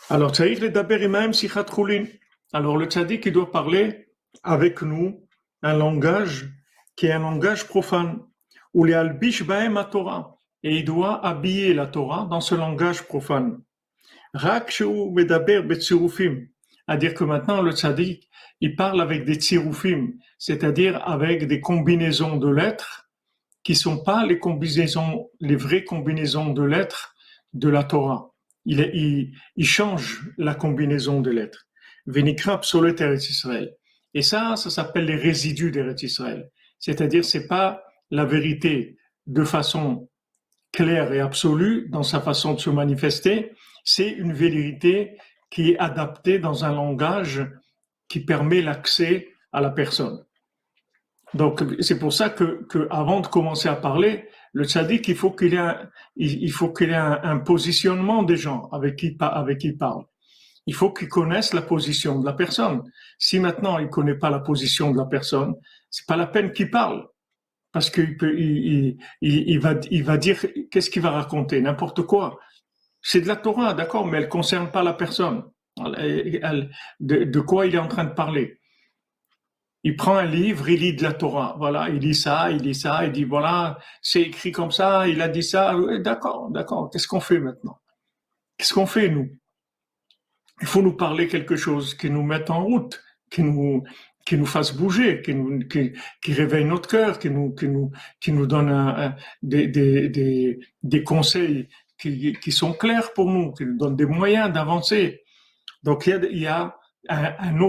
Alors, tzarich ledaber imahem sichat chulin. Alors, le tzaddik, il doit parler avec nous un langage qui est un langage profane. Ou les albish bahem Torah. Et il doit habiller la Torah dans ce langage profane. Rak sheu medaber betzirufim. À dire que maintenant, le tzaddik, il parle avec des tzirufim, c'est-à-dire avec des combinaisons de lettres qui sont pas les combinaisons, les vraies combinaisons de lettres de la Torah. Il change la combinaison de lettres. Venikra obsolète Eretz Israël. Et ça s'appelle les résidus d'Eretz Israël. C'est-à-dire, c'est pas la vérité de façon claire et absolue dans sa façon de se manifester. C'est une vérité qui est adaptée dans un langage qui permet l'accès à la personne. Donc, c'est pour ça que avant de commencer à parler, le tzaddik, il faut qu'il ait un positionnement des gens avec qui il parle. Il faut qu'il connaisse la position de la personne. Si maintenant il connaît pas la position de la personne, c'est pas la peine qu'il parle. Parce il va dire, qu'est-ce qu'il va raconter? N'importe quoi. C'est de la Torah, d'accord, mais elle concerne pas la personne. De quoi il est en train de parler? Il prend un livre, il lit de la Torah. Voilà, il lit ça, il dit voilà, c'est écrit comme ça, il a dit ça. Oui, d'accord, d'accord. Qu'est-ce qu'on fait maintenant? Qu'est-ce qu'on fait, nous? Il faut nous parler quelque chose qui nous mette en route, qui nous fasse bouger, qui réveille notre cœur, qui nous donne des conseils qui sont clairs pour nous, qui nous donnent des moyens d'avancer. Donc il y a une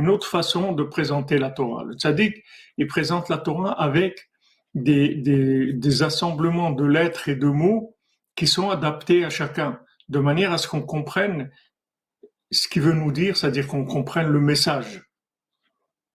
autre façon de présenter la Torah. Le tzaddik, il présente la Torah avec des assemblements de lettres et de mots qui sont adaptés à chacun, de manière à ce qu'on comprenne ce qu'il veut nous dire, c'est-à-dire qu'on comprenne le message.